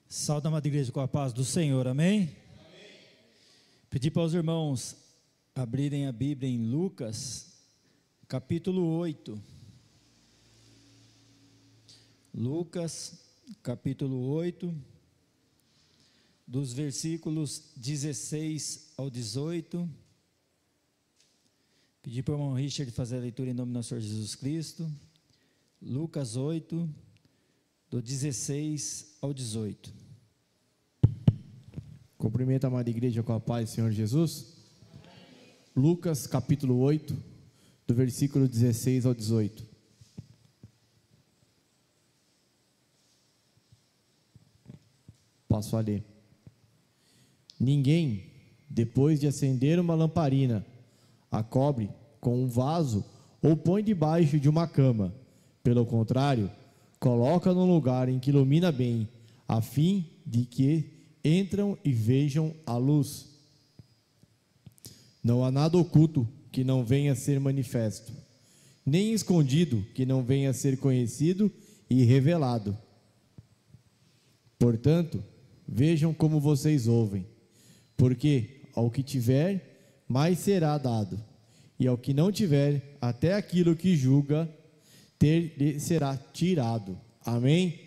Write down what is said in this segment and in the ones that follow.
Salve, amada igreja, com a paz do Senhor, amém? Amém. Pedi para os irmãos abrirem a Bíblia em Lucas, capítulo 8. Lucas, capítulo 8, dos versículos 16 ao 18. Pedi para o irmão Richard fazer a leitura em nome do nosso Senhor Jesus Cristo. Lucas 8, do 16 ao 18. Cumprimento a amada igreja com a paz do Senhor Jesus. Lucas capítulo 8, do versículo 16 ao 18. Passo a ler. Ninguém, depois de acender uma lamparina, a cobre com um vaso ou põe debaixo de uma cama. Pelo contrário, coloca num lugar em que ilumina bem, a fim de que entram e vejam a luz. Não há nada oculto que não venha a ser manifesto, nem escondido que não venha a ser conhecido e revelado. Portanto, vejam como vocês ouvem, porque ao que tiver, mais será dado, e ao que não tiver, até aquilo que julga ter lhe será tirado. Amém?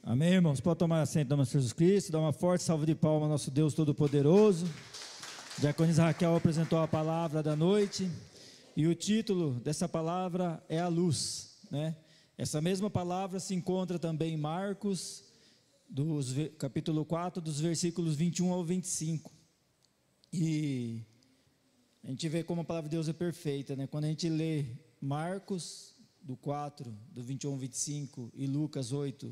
Amém, irmãos? Pode tomar assento em nome de Jesus Cristo, dar uma forte salva de palmas ao nosso Deus Todo-Poderoso. Diaconisa Raquel apresentou a palavra da noite, e o título dessa palavra é a luz, né? Essa mesma palavra se encontra também em Marcos, capítulo 4, dos versículos 21 ao 25. E a gente vê como a palavra de Deus é perfeita, né? Quando a gente lê Marcos, do 4, do 21 ao 25, e Lucas 8,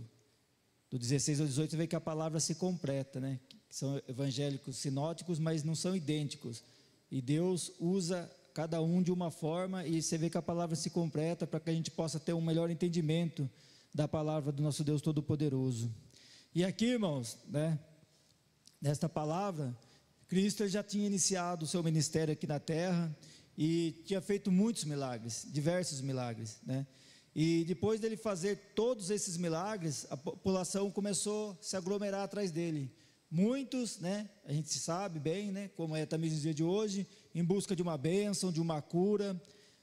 do 16 ao 18, você vê que a palavra se completa, né? São evangélicos sinóticos, mas não são idênticos. E Deus usa cada um de uma forma, e você vê que a palavra se completa para que a gente possa ter um melhor entendimento da palavra do nosso Deus Todo-Poderoso. E aqui, irmãos, né, nesta palavra, Cristo já tinha iniciado o seu ministério aqui na terra e tinha feito muitos milagres, diversos milagres, né? E depois dele fazer todos esses milagres, a população começou a se aglomerar atrás dele. Muitos, né, a gente sabe bem, né, como é também no dia de hoje, em busca de uma bênção, de uma cura,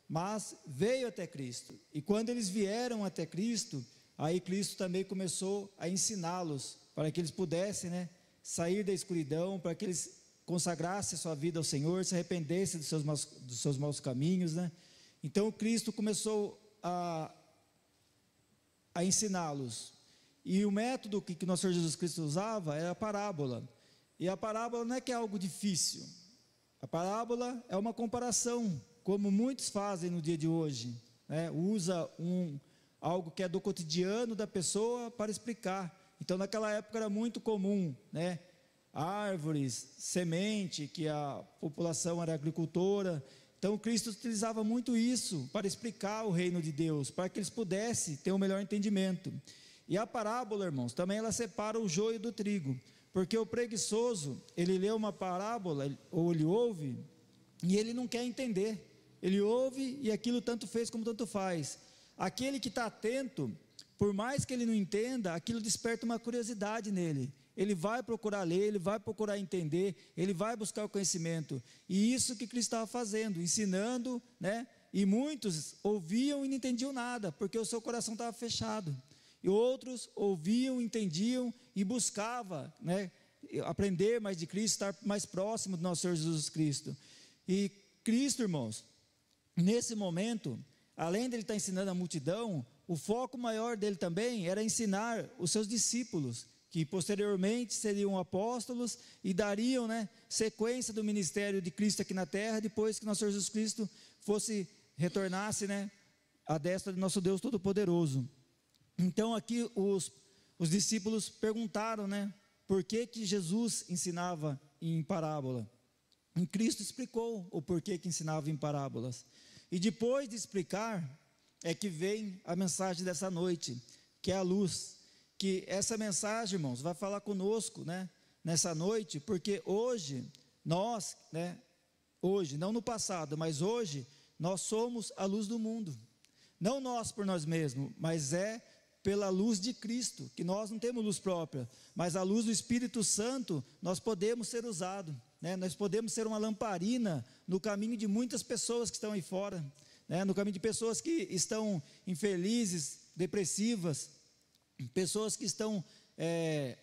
mas veio até Cristo. E quando eles vieram até Cristo, aí Cristo também começou a ensiná-los, para que eles pudessem, né, sair da escuridão, para que eles consagrassem a sua vida ao Senhor, se arrependessem dos seus maus caminhos, né? Então Cristo começou a ensiná-los. E o método que nosso Senhor Jesus Cristo usava era a parábola. E a parábola não é que é algo difícil. A parábola é uma comparação, como muitos fazem no dia de hoje, né? Usa algo que é do cotidiano da pessoa para explicar. Então naquela época era muito comum, né? Árvores, semente, que a população era agricultora. Então Cristo utilizava muito isso para explicar o reino de Deus, para que eles pudessem ter um melhor entendimento. E a parábola, irmãos, também ela separa o joio do trigo, porque o preguiçoso, ele lê uma parábola, ou ele ouve, e ele não quer entender. Ele ouve e aquilo tanto fez como tanto faz. Aquele que está atento, por mais que ele não entenda, aquilo desperta uma curiosidade nele. Ele vai procurar ler, ele vai procurar entender, ele vai buscar o conhecimento. E isso que Cristo estava fazendo, ensinando, né? E muitos ouviam e não entendiam nada, porque o seu coração estava fechado. E outros ouviam, entendiam e buscavam, né, aprender mais de Cristo, estar mais próximo do nosso Senhor Jesus Cristo. E Cristo, irmãos, nesse momento, além de ele estar ensinando a multidão, o foco maior dele também era ensinar os seus discípulos, que posteriormente seriam apóstolos e dariam, né, sequência do ministério de Cristo aqui na terra, depois que nosso Senhor Jesus Cristo retornasse, né, à destra de nosso Deus Todo-Poderoso. Então aqui os discípulos perguntaram, né, por que Jesus ensinava em parábola. E Cristo explicou o porquê que ensinava em parábolas. E depois de explicar, é que vem a mensagem dessa noite, que é a luz. Que essa mensagem, irmãos, vai falar conosco, né, nessa noite, porque hoje, nós, né, hoje, não no passado, mas hoje, nós somos a luz do mundo. Não nós por nós mesmos, mas pela luz de Cristo, que nós não temos luz própria, mas a luz do Espírito Santo, nós podemos ser usados, né? Nós podemos ser uma lamparina no caminho de muitas pessoas que estão aí fora, né? No caminho de pessoas que estão infelizes, depressivas, pessoas que estão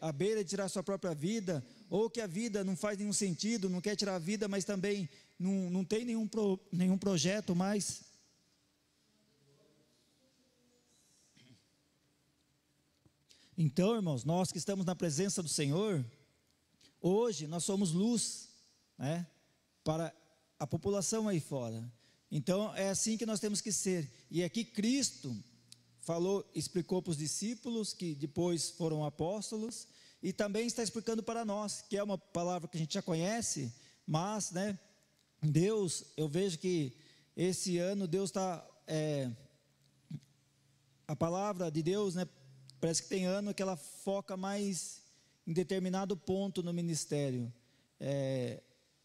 à beira de tirar sua própria vida, ou que a vida não faz nenhum sentido, não quer tirar a vida, mas também não tem nenhum projeto mais. Então, irmãos, nós que estamos na presença do Senhor, hoje nós somos luz, né, para a população aí fora. Então é assim que nós temos que ser. E aqui Cristo explicou para os discípulos, que depois foram apóstolos, e também está explicando para nós, que é uma palavra que a gente já conhece, mas, né, Deus, eu vejo que esse ano Deus está, a palavra de Deus, né, parece que tem ano que ela foca mais em determinado ponto no ministério.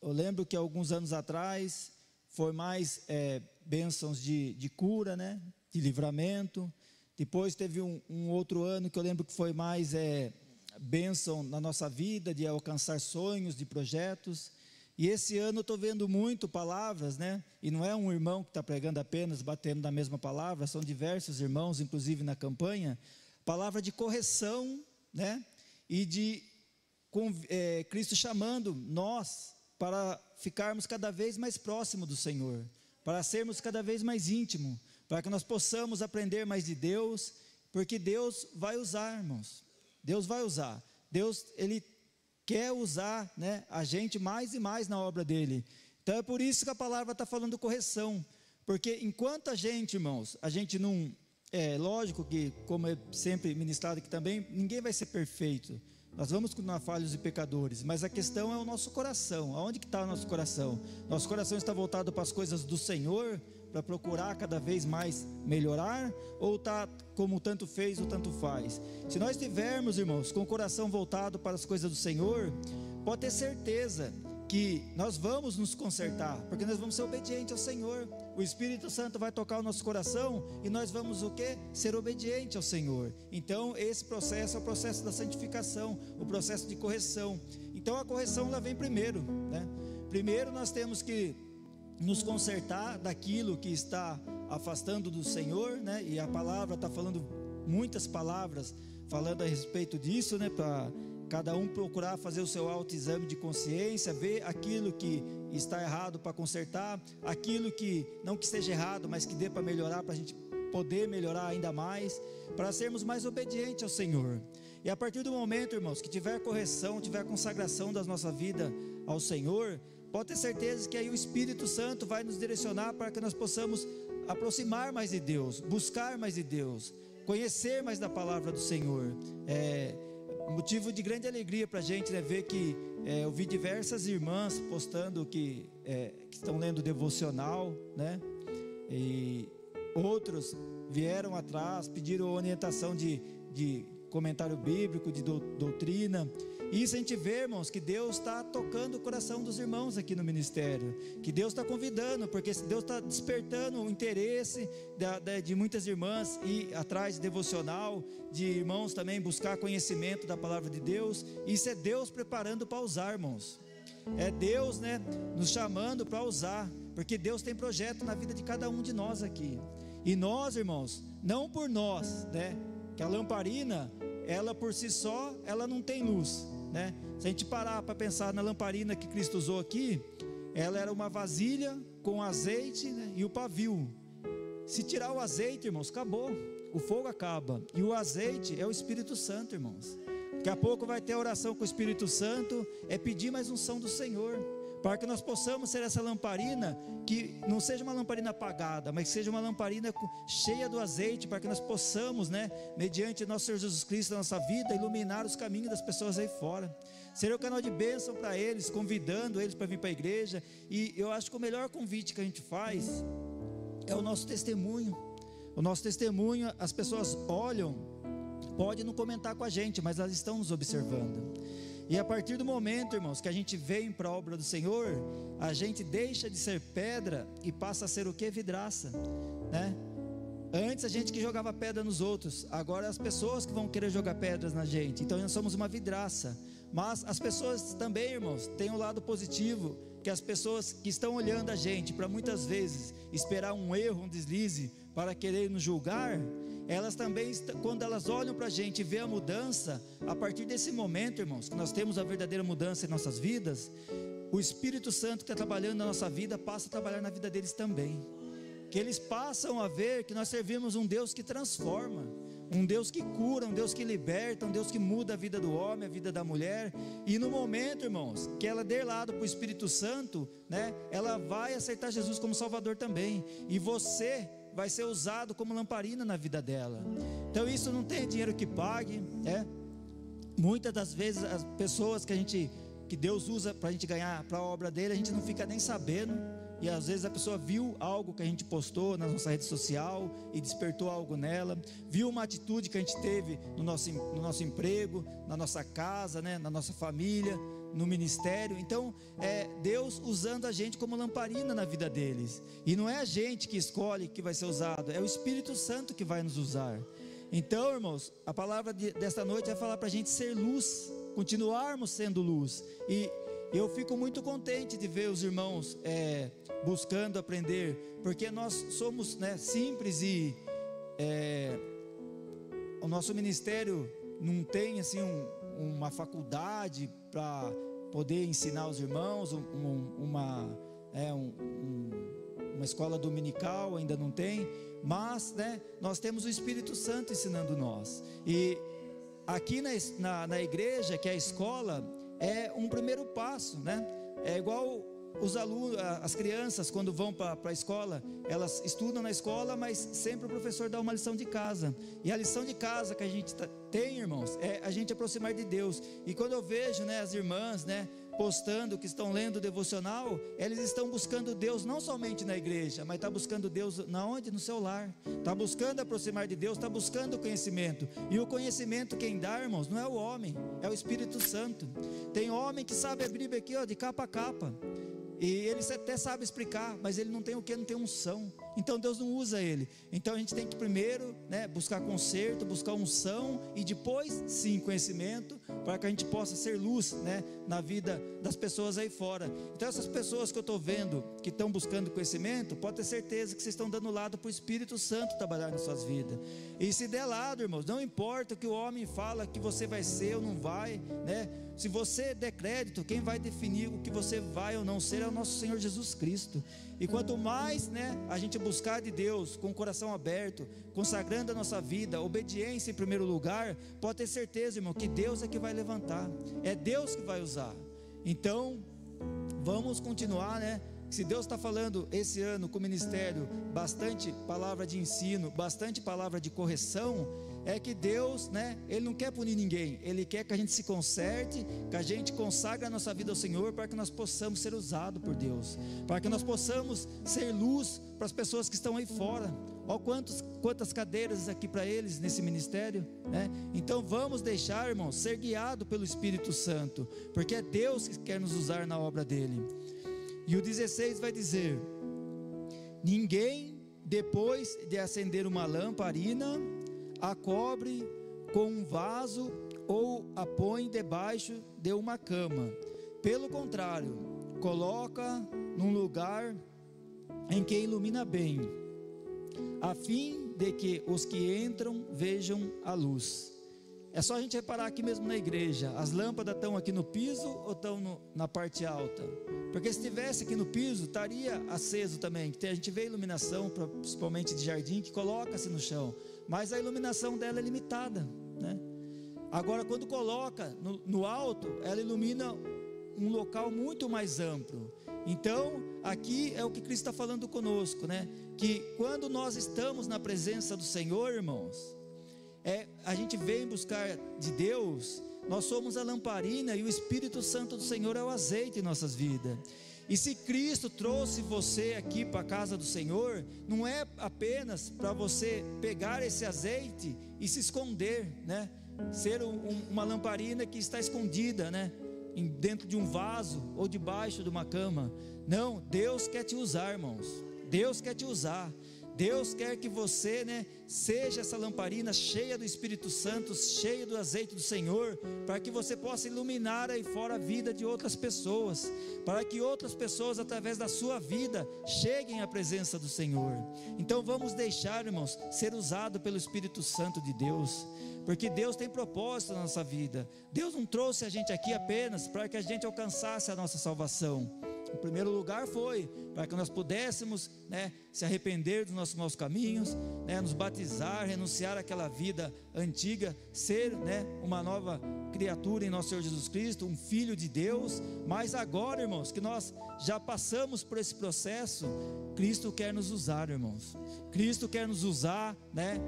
Eu lembro que alguns anos atrás foi mais bênçãos de cura, né, de livramento. Depois teve um outro ano que eu lembro que foi mais bênção na nossa vida, de alcançar sonhos, de projetos. E esse ano eu estou vendo muito palavras, né? E não é um irmão que está pregando apenas, batendo na mesma palavra, são diversos irmãos, inclusive na campanha, palavra de correção, né? E de Cristo chamando nós para ficarmos cada vez mais próximos do Senhor, para sermos cada vez mais íntimos, para que nós possamos aprender mais de Deus, porque Deus vai usar, irmãos. Deus vai usar. Deus, Ele quer usar, né, a gente mais e mais na obra dEle. Então é por isso que a palavra está falando correção, porque enquanto a gente, irmãos, a gente não... lógico que, como é sempre ministrado aqui também, ninguém vai ser perfeito. Nós vamos continuar falhos e pecadores, mas a questão é o nosso coração. Aonde que está o nosso coração? Nosso coração está voltado para as coisas do Senhor, para procurar cada vez mais melhorar, ou está como tanto fez ou tanto faz? Se nós tivermos, irmãos, com o coração voltado para as coisas do Senhor, pode ter certeza que nós vamos nos consertar, porque nós vamos ser obedientes ao Senhor. O Espírito Santo vai tocar o nosso coração e nós vamos o quê? Ser obedientes ao Senhor. Então esse processo é o processo da santificação, o processo de correção. Então a correção ela vem primeiro, né? Primeiro nós temos que nos consertar daquilo que está afastando do Senhor, né? E a palavra está falando muitas palavras falando a respeito disso, né? Para cada um procurar fazer o seu autoexame de consciência, ver aquilo que está errado para consertar, aquilo que não que esteja errado, mas que dê para melhorar, para a gente poder melhorar ainda mais, para sermos mais obedientes ao Senhor. E a partir do momento, irmãos, que tiver correção, tiver consagração da nossa vida ao Senhor, pode ter certeza que aí o Espírito Santo vai nos direcionar para que nós possamos aproximar mais de Deus, buscar mais de Deus, conhecer mais da palavra do Senhor. Motivo de grande alegria para a gente, né, ver que eu vi diversas irmãs postando que estão lendo devocional, né, e outros vieram atrás, pediram orientação de comentário bíblico, de doutrina. Isso a gente vê, irmãos, que Deus está tocando o coração dos irmãos aqui no ministério, que Deus está convidando, porque Deus está despertando o interesse de muitas irmãs ir atrás de devocional, de irmãos também buscar conhecimento da palavra de Deus. Isso é Deus preparando para usar, irmãos. É Deus, né, nos chamando para usar, porque Deus tem projeto na vida de cada um de nós aqui. E nós, irmãos, não por nós, né, que a lamparina, ela por si só, ela não tem luz, né? Se a gente parar para pensar na lamparina que Cristo usou aqui, ela era uma vasilha com azeite, né, e o pavio. Se tirar o azeite, irmãos, acabou, o fogo acaba. E o azeite é o Espírito Santo, irmãos. Daqui a pouco vai ter a oração com o Espírito Santo, é pedir mais unção do Senhor, para que nós possamos ser essa lamparina, que não seja uma lamparina apagada, mas que seja uma lamparina cheia do azeite, para que nós possamos, né, mediante nosso Senhor Jesus Cristo, na nossa vida, iluminar os caminhos das pessoas aí fora, ser o canal de bênção para eles, convidando eles para vir para a igreja. E eu acho que o melhor convite que a gente faz é o nosso testemunho. O nosso testemunho, as pessoas olham, podem não comentar com a gente, mas elas estão nos observando. E a partir do momento, irmãos, que a gente vem para a obra do Senhor, a gente deixa de ser pedra e passa a ser o que? Vidraça, né? Antes a gente que jogava pedra nos outros, agora as pessoas que vão querer jogar pedras na gente. Então nós somos uma vidraça. Mas as pessoas também, irmãos, têm um lado positivo, que as pessoas que estão olhando a gente para muitas vezes esperar um erro, um deslize para querer nos julgar, elas também, quando elas olham para a gente e vê a mudança, a partir desse momento, irmãos, que nós temos a verdadeira mudança em nossas vidas, o Espírito Santo que está trabalhando na nossa vida passa a trabalhar na vida deles também, que eles passam a ver que nós servimos um Deus que transforma, um Deus que cura, um Deus que liberta, um Deus que muda a vida do homem, a vida da mulher. E no momento, irmãos, que ela der lado para o Espírito Santo, né, ela vai aceitar Jesus como Salvador também, e você vai ser usado como lamparina na vida dela. Então isso não tem dinheiro que pague, né? Muitas das vezes as pessoas que Deus usa para a gente ganhar para a obra dele, a gente não fica nem sabendo. E às vezes a pessoa viu algo que a gente postou na nossa rede social e despertou algo nela, viu uma atitude que a gente teve no nosso emprego, na nossa casa, né, na nossa família, no ministério. Então é Deus usando a gente como lamparina na vida deles, e não é a gente que escolhe que vai ser usado, é o Espírito Santo que vai nos usar. Então, irmãos, a palavra desta noite é falar para a gente ser luz, continuarmos sendo luz. E eu fico muito contente de ver os irmãos buscando aprender, porque nós somos, né, simples, e o nosso ministério não tem assim uma faculdade para poder ensinar os irmãos, uma escola dominical ainda não tem, mas, né, nós temos o Espírito Santo ensinando nós. E aqui na igreja, que é a escola, é um primeiro passo, né? É igual os alunos, as crianças, quando vão para a escola, elas estudam na escola, mas sempre o professor dá uma lição de casa. E a lição de casa que a gente tem, irmãos, é a gente aproximar de Deus. E quando eu vejo, né, as irmãs, né, postando que estão lendo o devocional, eles estão buscando Deus não somente na igreja, mas está buscando Deus na onde? No seu lar. Está buscando aproximar de Deus, está buscando o conhecimento. E o conhecimento quem dá, irmãos, não é o homem, é o Espírito Santo. Tem homem que sabe a Bíblia aqui, ó, de capa a capa, e ele até sabe explicar, mas ele não tem o que? Não tem unção. Então Deus não usa ele. Então a gente tem que primeiro, né, buscar conserto, buscar unção, e depois sim conhecimento, para que a gente possa ser luz, né, na vida das pessoas aí fora. Então essas pessoas que eu estou vendo que estão buscando conhecimento, pode ter certeza que vocês estão dando lado para o Espírito Santo trabalhar nas suas vidas. E se der lado, irmãos, não importa o que o homem fala que você vai ser ou não vai, né? Se você der crédito, quem vai definir o que você vai ou não ser é o nosso Senhor Jesus Cristo. E quanto mais, né, a gente buscar de Deus com o coração aberto, consagrando a nossa vida, obediência em primeiro lugar, pode ter certeza, irmão, que Deus é que vai levantar, é Deus que vai usar. Então vamos continuar, né? Se Deus está falando esse ano com o ministério bastante palavra de ensino, bastante palavra de correção, é que Deus, né, Ele não quer punir ninguém, Ele quer que a gente se conserte, que a gente consagre a nossa vida ao Senhor, para que nós possamos ser usados por Deus, para que nós possamos ser luz para as pessoas que estão aí fora. Olha quantas cadeiras aqui para eles nesse ministério, né? Então vamos deixar, irmãos, ser guiado pelo Espírito Santo, porque é Deus que quer nos usar na obra dele. E o 16 vai dizer: ninguém, depois de acender uma lamparina, a cobre com um vaso ou a põe debaixo de uma cama. Pelo contrário, coloca num lugar em que ilumina bem, a fim de que os que entram vejam a luz. É só a gente reparar aqui mesmo na igreja, as lâmpadas estão aqui no piso ou estão na parte alta? Porque se estivesse aqui no piso, estaria aceso também. A gente vê a iluminação, principalmente de jardim, que coloca-se no chão, mas a iluminação dela é limitada, né? Agora, quando coloca no alto, ela ilumina um local muito mais amplo. Então, aqui é o que Cristo está falando conosco, né? Que quando nós estamos na presença do Senhor, irmãos, a gente vem buscar de Deus, nós somos a lamparina e o Espírito Santo do Senhor é o azeite em nossas vidas. E se Cristo trouxe você aqui para a casa do Senhor, não é apenas para você pegar esse azeite e se esconder, né? Ser uma lamparina que está escondida, né, dentro de um vaso ou debaixo de uma cama. Não, Deus quer te usar, irmãos. Deus quer te usar. Deus quer que você, né, seja essa lamparina cheia do Espírito Santo, cheia do azeite do Senhor, para que você possa iluminar aí fora a vida de outras pessoas, para que outras pessoas, através da sua vida, cheguem à presença do Senhor. Então vamos deixar, irmãos, ser usado pelo Espírito Santo de Deus, porque Deus tem propósito na nossa vida. Deus não trouxe a gente aqui apenas para que a gente alcançasse a nossa salvação. Em primeiro lugar foi para que nós pudéssemos, né, se arrepender dos nossos maus caminhos, né, nos batizar, renunciar àquela vida antiga, ser, né, uma nova criatura em nosso Senhor Jesus Cristo, um filho de Deus. Mas agora, irmãos, que nós já passamos por esse processo, Cristo quer nos usar, irmãos. Cristo quer nos usar, né?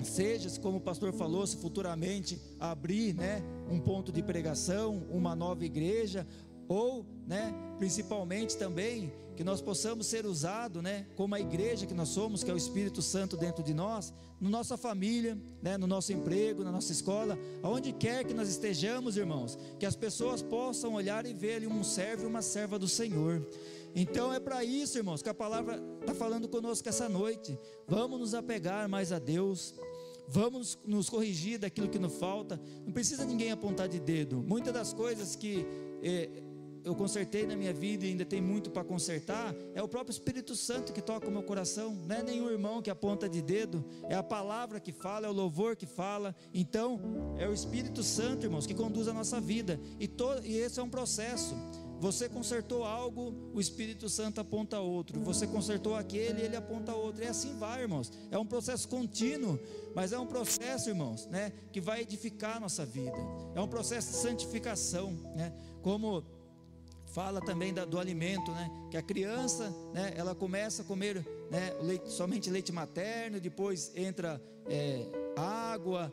Seja, como o pastor falou, se futuramente abrir, né, um ponto de pregação, uma nova igreja, ou, né, principalmente também que nós possamos ser usados, né, como a igreja que nós somos, que é o Espírito Santo dentro de nós, na nossa família, né, no nosso emprego, na nossa escola, aonde quer que nós estejamos, irmãos, que as pessoas possam olhar e ver ali um servo e uma serva do Senhor. Então é para isso, irmãos, que a palavra está falando conosco essa noite. Vamos nos apegar mais a Deus, vamos nos corrigir daquilo que nos falta. Não precisa ninguém apontar de dedo. Muitas das coisas que eu consertei na minha vida e ainda tem muito para consertar, é o próprio Espírito Santo que toca o meu coração. Não é nenhum irmão que aponta de dedo, é a palavra que fala, é o louvor que fala. Então é o Espírito Santo, irmãos, que conduz a nossa vida, e esse é um processo. Você consertou algo, o Espírito Santo aponta outro. Você consertou aquele, ele aponta outro. E assim vai, irmãos. É um processo contínuo, mas é um processo, irmãos, né, que vai edificar a nossa vida. É um processo de santificação, né? Como fala também do alimento, né? Que a criança, né, ela começa a comer, né, somente leite materno, depois entra água,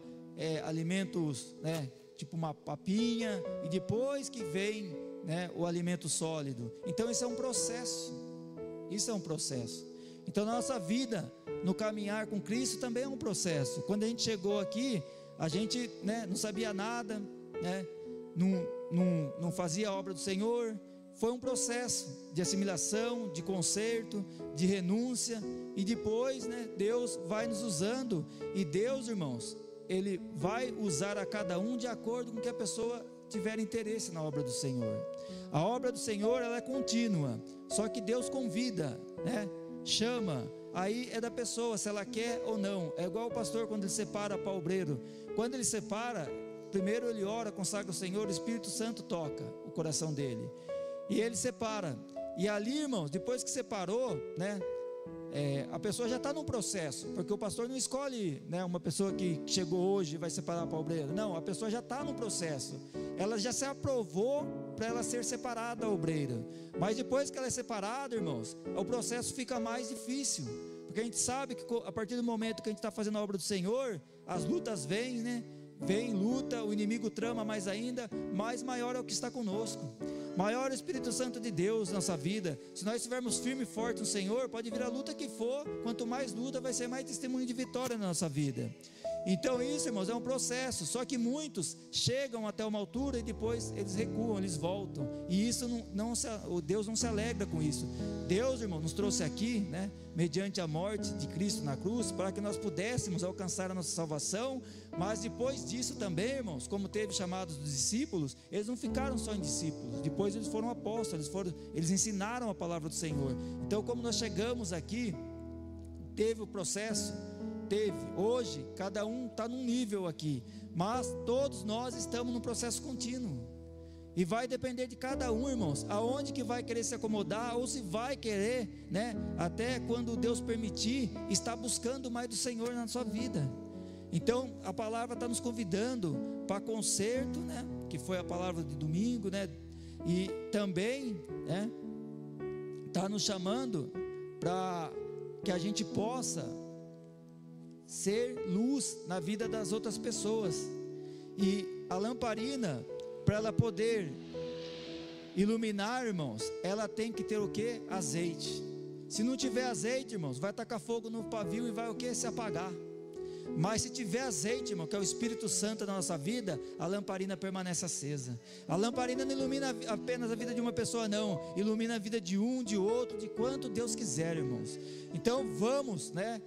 alimentos, né, tipo uma papinha, e depois que vem, né, o alimento sólido. Então isso é um processo. Isso é um processo. Então na nossa vida, no caminhar com Cristo, também é um processo. Quando a gente chegou aqui, a gente, né, não sabia nada, né, não fazia a obra do Senhor. Foi um processo de assimilação, de conserto, de renúncia, e depois, né, Deus vai nos usando. E Deus, irmãos, Ele vai usar a cada um de acordo com que a pessoa tiver interesse na obra do Senhor. A obra do Senhor, ela é contínua, só que Deus convida, né, chama, aí é da pessoa se ela quer ou não. É igual o pastor quando ele separa para o obreiro. Quando ele separa, primeiro ele ora, consagra o Senhor, o Espírito Santo toca o coração dele, e ele separa. E ali, irmãos, depois que separou, né, a pessoa já está num processo, porque o pastor não escolhe, né, uma pessoa que chegou hoje e vai separar para o obreiro. Não, a pessoa já está no processo, ela já se aprovou para ela ser separada da obreira. Mas depois que ela é separada, irmãos, o processo fica mais difícil, porque a gente sabe que a partir do momento que a gente está fazendo a obra do Senhor, as lutas vêm, né? Vem luta, o inimigo trama mais ainda, mas maior é o que está conosco. Maior é o Espírito Santo de Deus na nossa vida. Se nós estivermos firme e forte no Senhor, pode vir a luta que for, quanto mais luta, vai ser mais testemunho de vitória na nossa vida. Então isso, irmãos, é um processo. Só que muitos chegam até uma altura e depois eles recuam, eles voltam. E isso Deus não se alegra com isso. Deus, irmão, nos trouxe aqui, né, mediante a morte de Cristo na cruz, para que nós pudéssemos alcançar a nossa salvação. Mas depois disso também, irmãos, como teve chamados dos discípulos, eles não ficaram só em discípulos. Depois eles foram apóstolos, eles ensinaram a palavra do Senhor. Então, como nós chegamos aqui, teve o processo. Hoje, cada um está num nível aqui, mas todos nós estamos num processo contínuo, e vai depender de cada um, irmãos, aonde que vai querer se acomodar, ou se vai querer, né, até quando Deus permitir, estar buscando mais do Senhor na sua vida. Então a palavra está nos convidando para conserto, né, que foi a palavra de domingo, né, e também, né, está nos chamando para que a gente possa ser luz na vida das outras pessoas. E a lamparina, para ela poder iluminar, irmãos, ela tem que ter o que? Azeite. Se não tiver azeite, irmãos, vai tacar fogo no pavio e vai o que? Se apagar. Mas se tiver azeite, irmão, que é o Espírito Santo na nossa vida, a lamparina permanece acesa. A lamparina não ilumina apenas a vida de uma pessoa, não, ilumina a vida de um, de outro, de quanto Deus quiser, irmãos. Então vamos, né,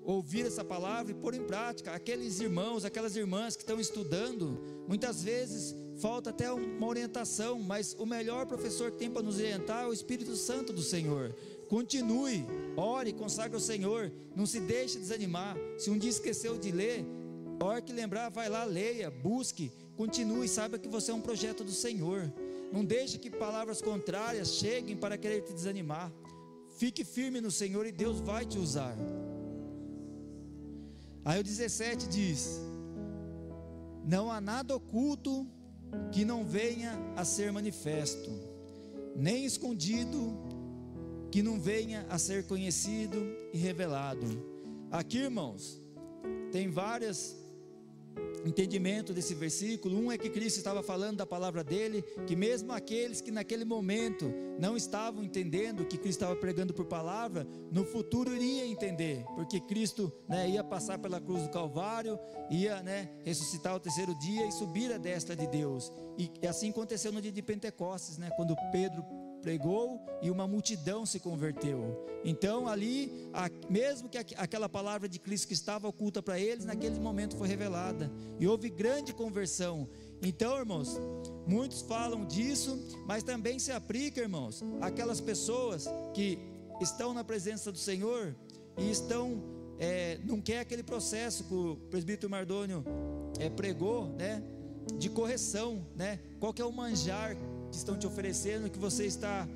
ouvir essa palavra e pôr em prática. Aqueles irmãos, aquelas irmãs que estão estudando, muitas vezes falta até uma orientação, mas o melhor professor que tem para nos orientar é o Espírito Santo do Senhor. Continue, ore, consagre ao Senhor, não se deixe desanimar. Se um dia esqueceu de ler, a hora que lembrar, vai lá, leia, busque, continue, saiba que você é um projeto do Senhor. Não deixe que palavras contrárias cheguem para querer te desanimar. Fique firme no Senhor e Deus vai te usar. Aí o 17 diz: não há nada oculto que não venha a ser manifesto, nem escondido que não venha a ser conhecido e revelado. Aqui, irmãos, tem vários entendimentos desse versículo. Um é que Cristo estava falando da palavra dele, que mesmo aqueles que naquele momento não estavam entendendo o que Cristo estava pregando por palavra, no futuro iria entender, porque Cristo, né, ia passar pela cruz do Calvário, ia, né, ressuscitar ao terceiro dia e subir à destra de Deus. E assim aconteceu no dia de Pentecostes, né, quando Pedro pregou e uma multidão se converteu. Então ali, mesmo que aquela palavra de Cristo que estava oculta para eles, naquele momento foi revelada, e houve grande conversão. Então, irmãos, muitos falam disso, mas também se aplica, irmãos, aquelas pessoas que estão na presença do Senhor e estão, não quer aquele processo que o presbítero Mardônio pregou, né, de correção, né? Qual que é o manjar que estão te oferecendo, que você está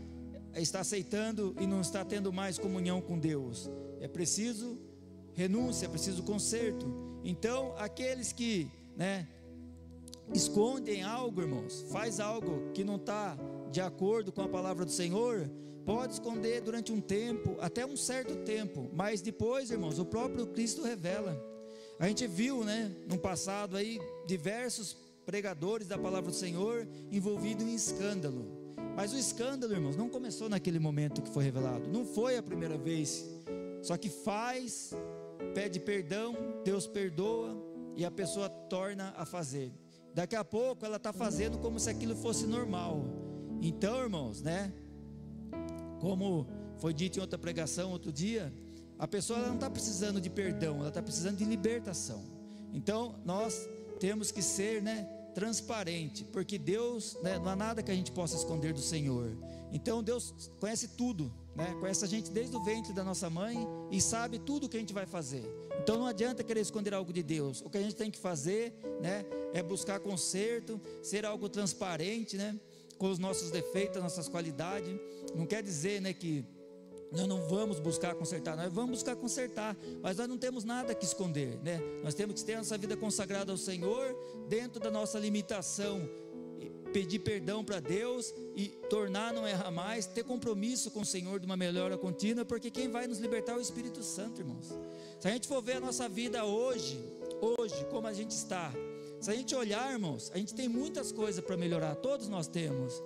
aceitando e não está tendo mais comunhão com Deus? É preciso renúncia, é preciso conserto. Então, aqueles que, né, escondem algo, irmãos, faz algo que não está de acordo com a palavra do Senhor, pode esconder durante um tempo, até um certo tempo, mas depois, irmãos, o próprio Cristo revela. A gente viu, né, no passado aí, diversos pregadores da palavra do Senhor envolvidos em escândalo. Mas o escândalo, irmãos, não começou naquele momento que foi revelado, não foi a primeira vez. Só que faz, pede perdão, Deus perdoa e a pessoa torna a fazer. Daqui a pouco ela está fazendo como se aquilo fosse normal. Então, irmãos, né, como foi dito em outra pregação outro dia, a pessoa ela não está precisando de perdão, ela está precisando de libertação. Então nós temos que ser, né, transparente, porque Deus, né, não há nada que a gente possa esconder do Senhor. Então Deus conhece tudo, né, conhece a gente desde o ventre da nossa mãe e sabe tudo o que a gente vai fazer. Então não adianta querer esconder algo de Deus. O que a gente tem que fazer, né, é buscar conserto, ser algo transparente, né, com os nossos defeitos, nossas qualidades. Não quer dizer, né, que nós não vamos buscar consertar, nós vamos buscar consertar, mas nós não temos nada que esconder, né? Nós temos que ter a nossa vida consagrada ao Senhor, dentro da nossa limitação, pedir perdão para Deus e tornar, não errar mais, ter compromisso com o Senhor de uma melhora contínua, porque quem vai nos libertar é o Espírito Santo, irmãos. Se a gente for ver a nossa vida hoje, como a gente está, se a gente olhar, irmãos, a gente tem muitas coisas para melhorar, todos nós temos,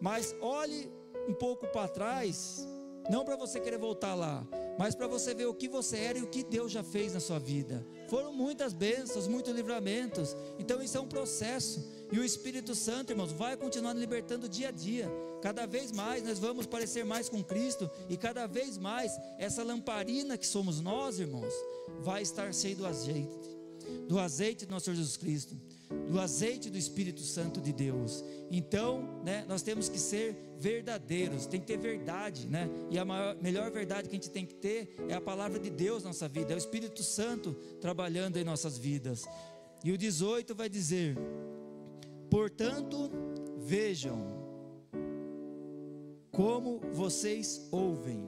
mas olhe um pouco para trás, não para você querer voltar lá, mas para você ver o que você era e o que Deus já fez na sua vida. Foram muitas bênçãos, muitos livramentos. Então isso é um processo, e o Espírito Santo, irmãos, vai continuar nos libertando dia a dia. Cada vez mais nós vamos parecer mais com Cristo, e cada vez mais essa lamparina que somos nós, irmãos, vai estar cheia do azeite do nosso Senhor Jesus Cristo, do azeite do Espírito Santo de Deus. Então, né, nós temos que ser verdadeiros, tem que ter verdade, né? E a melhor verdade que a gente tem que ter é a palavra de Deus na nossa vida, é o Espírito Santo trabalhando em nossas vidas. E o 18 vai dizer: portanto, vejam como vocês ouvem.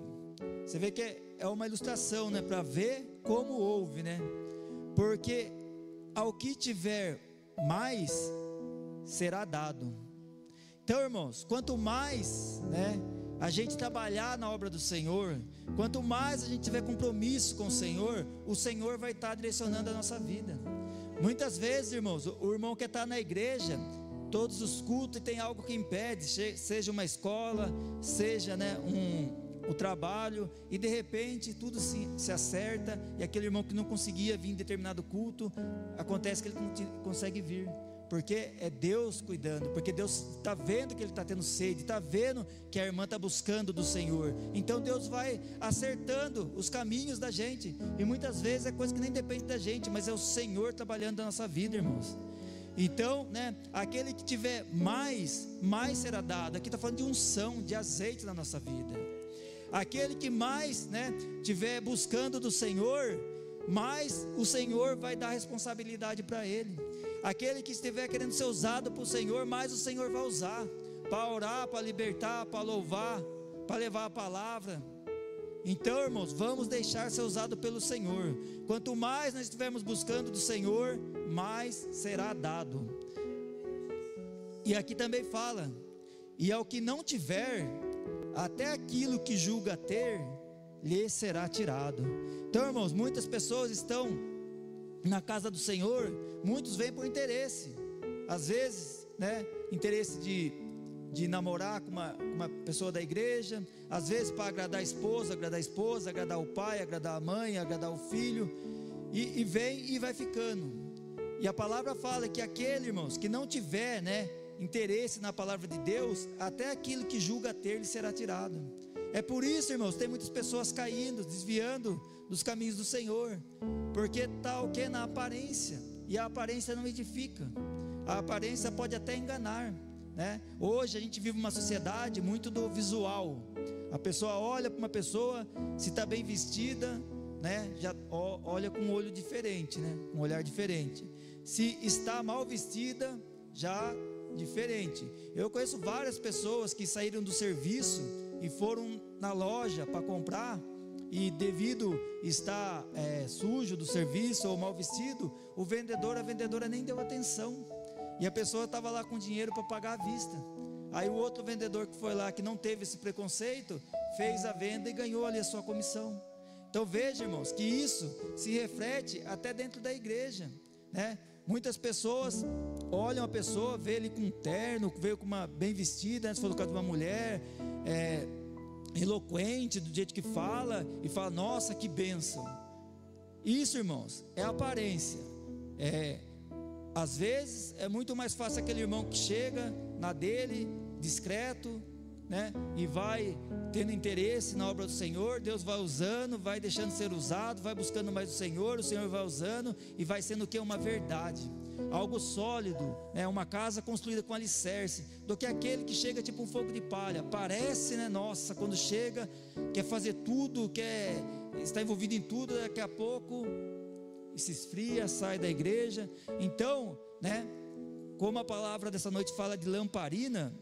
Você vê que é uma ilustração, né, para ver como ouve, né? Porque ao que tiver mais será dado. Então, irmãos, quanto mais, né, a gente trabalhar na obra do Senhor, quanto mais a gente tiver compromisso com o Senhor vai estar direcionando a nossa vida. Muitas vezes, irmãos, o irmão quer estar na igreja todos os cultos e tem algo que impede, seja uma escola, seja, né, o trabalho, e de repente tudo se acerta, e aquele irmão que não conseguia vir em determinado culto, acontece que ele não consegue vir, porque é Deus cuidando, porque Deus está vendo que ele está tendo sede, está vendo que a irmã está buscando do Senhor. Então Deus vai acertando os caminhos da gente, e muitas vezes é coisa que nem depende da gente, mas é o Senhor trabalhando na nossa vida, irmãos. Então, né, aquele que tiver mais será dado. Aqui está falando de unção, de azeite na nossa vida. Aquele que mais, né, tiver buscando do Senhor, mais o Senhor vai dar responsabilidade para ele. Aquele que estiver querendo ser usado por Senhor, mais o Senhor vai usar, para orar, para libertar, para louvar, para levar a palavra. Então, irmãos, vamos deixar ser usado pelo Senhor. Quanto mais nós estivermos buscando do Senhor, mais será dado. E aqui também fala: e ao que não tiver, até aquilo que julga ter, lhe será tirado. Então, irmãos, muitas pessoas estão na casa do Senhor, muitos vêm por interesse, às vezes, né, interesse de namorar com uma pessoa da igreja, às vezes para agradar a esposa, agradar o pai, agradar a mãe, agradar o filho, e vem e vai ficando. E a palavra fala que aquele, irmãos, que não tiver, né, interesse na palavra de Deus, até aquilo que julga ter lhe será tirado. É por isso, irmãos, tem muitas pessoas caindo, desviando dos caminhos do Senhor, porque está o que? Na aparência, e a aparência não edifica, a aparência pode até enganar, né? Hoje a gente vive uma sociedade muito do visual. A pessoa olha para uma pessoa, se está bem vestida, né, já olha com um olho diferente, né, um olhar diferente. Se está mal vestida, já diferente. Eu conheço várias pessoas que saíram do serviço e foram na loja para comprar, e devido estar sujo do serviço ou mal vestido, a vendedora nem deu atenção, e a pessoa estava lá com dinheiro para pagar à vista. Aí o outro vendedor que foi lá, que não teve esse preconceito, fez a venda e ganhou ali a sua comissão. Então veja, irmãos, que isso se reflete até dentro da igreja, né? Muitas pessoas olham a pessoa, vê ele com um terno, vê com uma bem vestida, antes foi no caso de uma mulher, eloquente do jeito que fala, e fala: nossa, que bênção. Isso, irmãos, é aparência. Às vezes é muito mais fácil aquele irmão que chega na dele, discreto, né, e vai tendo interesse na obra do Senhor. Deus vai usando, vai deixando ser usado, vai buscando mais o Senhor vai usando, e vai sendo o que? Uma verdade, algo sólido, né, uma casa construída com alicerce, do que aquele que chega tipo um fogo de palha. Parece, né, nossa, quando chega, quer fazer tudo, está envolvido em tudo, daqui a pouco se esfria, sai da igreja. Então, né, como a palavra dessa noite fala de lamparina,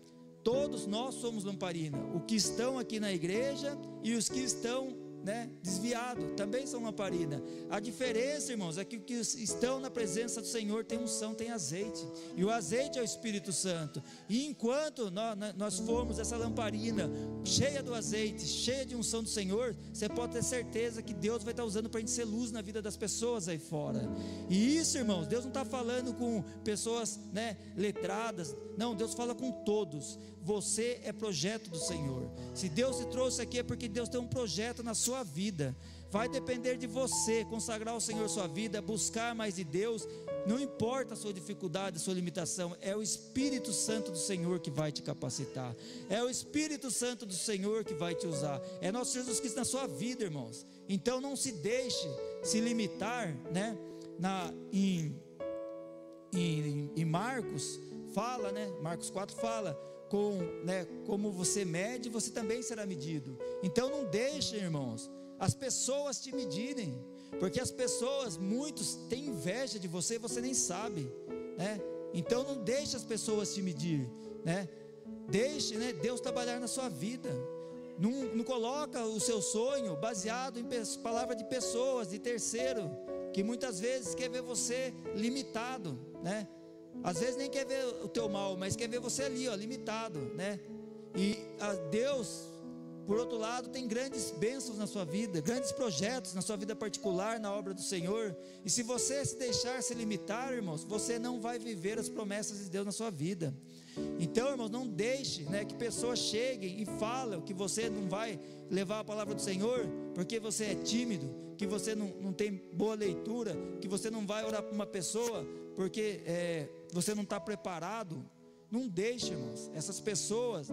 todos nós somos lamparina. Os que estão aqui na igreja e os que estão, né, desviados também são lamparina. A diferença, irmãos, é que os que estão na presença do Senhor tem unção, tem azeite, e o azeite é o Espírito Santo. E enquanto nós formos essa lamparina cheia do azeite, cheia de unção do Senhor, você pode ter certeza que Deus vai estar usando para a gente ser luz na vida das pessoas aí fora. E isso, irmãos, Deus não está falando com pessoas, né, letradas. Não, Deus fala com todos. Você é projeto do Senhor. Se Deus te trouxe aqui, é porque Deus tem um projeto na sua vida. Vai depender de você consagrar ao Senhor sua vida, buscar mais de Deus. Não importa a sua dificuldade, a sua limitação, é o Espírito Santo do Senhor que vai te capacitar, é o Espírito Santo do Senhor que vai te usar, é nosso Jesus Cristo na sua vida, irmãos. Então não se deixe se limitar, né, em Marcos fala, né, Marcos 4 fala, como você mede, você também será medido. Então não deixe, irmãos, as pessoas te medirem, porque as pessoas, muitos têm inveja de você e você nem sabe, né? Então não deixe as pessoas te medir, né? Deixe, né, Deus trabalhar na sua vida. Não coloca o seu sonho baseado em palavra de pessoas, de terceiro, que muitas vezes quer ver você limitado, né? Às vezes nem quer ver o teu mal, mas quer ver você ali, ó, limitado, né? E Deus por outro lado, tem grandes bênçãos na sua vida, grandes projetos na sua vida particular, na obra do Senhor. E se você se deixar se limitar, irmãos, você não vai viver as promessas de Deus na sua vida. Então, irmãos, não deixe, que pessoas cheguem e falem que você não vai levar a palavra do Senhor, porque você é tímido, que você não tem boa leitura, que você não vai orar por uma pessoa, porque você não está preparado. Não deixe, irmãos, essas pessoas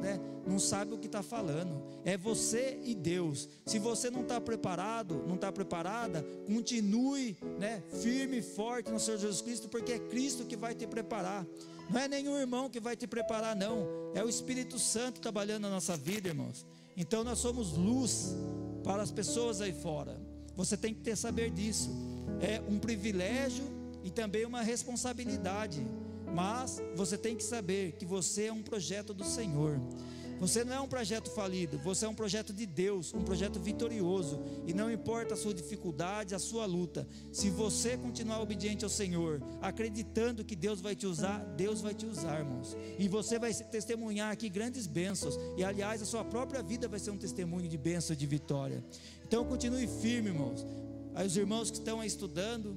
não sabem o que está falando. É você e Deus. Se você não está preparado, não está preparada, continue firme e forte no Senhor Jesus Cristo, porque é Cristo que vai te preparar. Não é nenhum irmão que vai te preparar, não. É o Espírito Santo trabalhando na nossa vida, irmãos. Então nós somos luz para as pessoas aí fora. Você tem que saber disso. É um privilégio e também uma responsabilidade. Mas você tem que saber que você é um projeto do Senhor. Você não é um projeto falido, você é um projeto de Deus, um projeto vitorioso. E não importa a sua dificuldade, a sua luta, se você continuar obediente ao Senhor, acreditando que Deus vai te usar, irmãos. E você vai testemunhar aqui grandes bênçãos. E aliás, a sua própria vida vai ser um testemunho de bênção e de vitória. Então continue firme, irmãos. Aí os irmãos que estão aí estudando,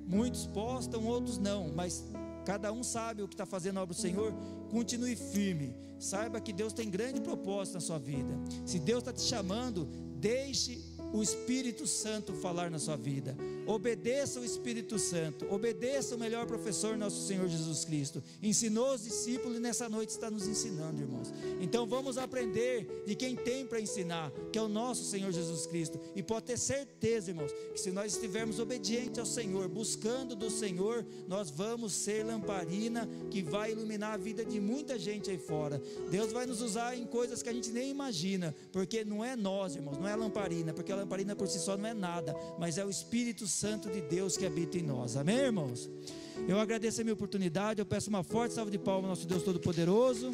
muitos postam, outros não, mas cada um sabe o que está fazendo a obra do Senhor. Continue firme, saiba que Deus tem grande propósito na sua vida. Se Deus está te chamando, deixe o Espírito Santo falar na sua vida. Obedeça o Espírito Santo, obedeça o melhor professor, nosso Senhor Jesus Cristo. Ensinou os discípulos e nessa noite está nos ensinando, irmãos. Então vamos aprender de quem tem para ensinar, que é o nosso Senhor Jesus Cristo. E pode ter certeza, irmãos, que se nós estivermos obedientes ao Senhor, buscando do Senhor, nós vamos ser lamparina que vai iluminar a vida de muita gente aí fora. Deus vai nos usar em coisas que a gente nem imagina, porque não é nós, irmãos, não é a lamparina, porque a lamparina por si só não é nada, mas é o Espírito Santo de Deus que habita em nós. Amém, irmãos? Eu agradeço a minha oportunidade. Eu peço uma forte salva de palmas ao nosso Deus Todo-Poderoso.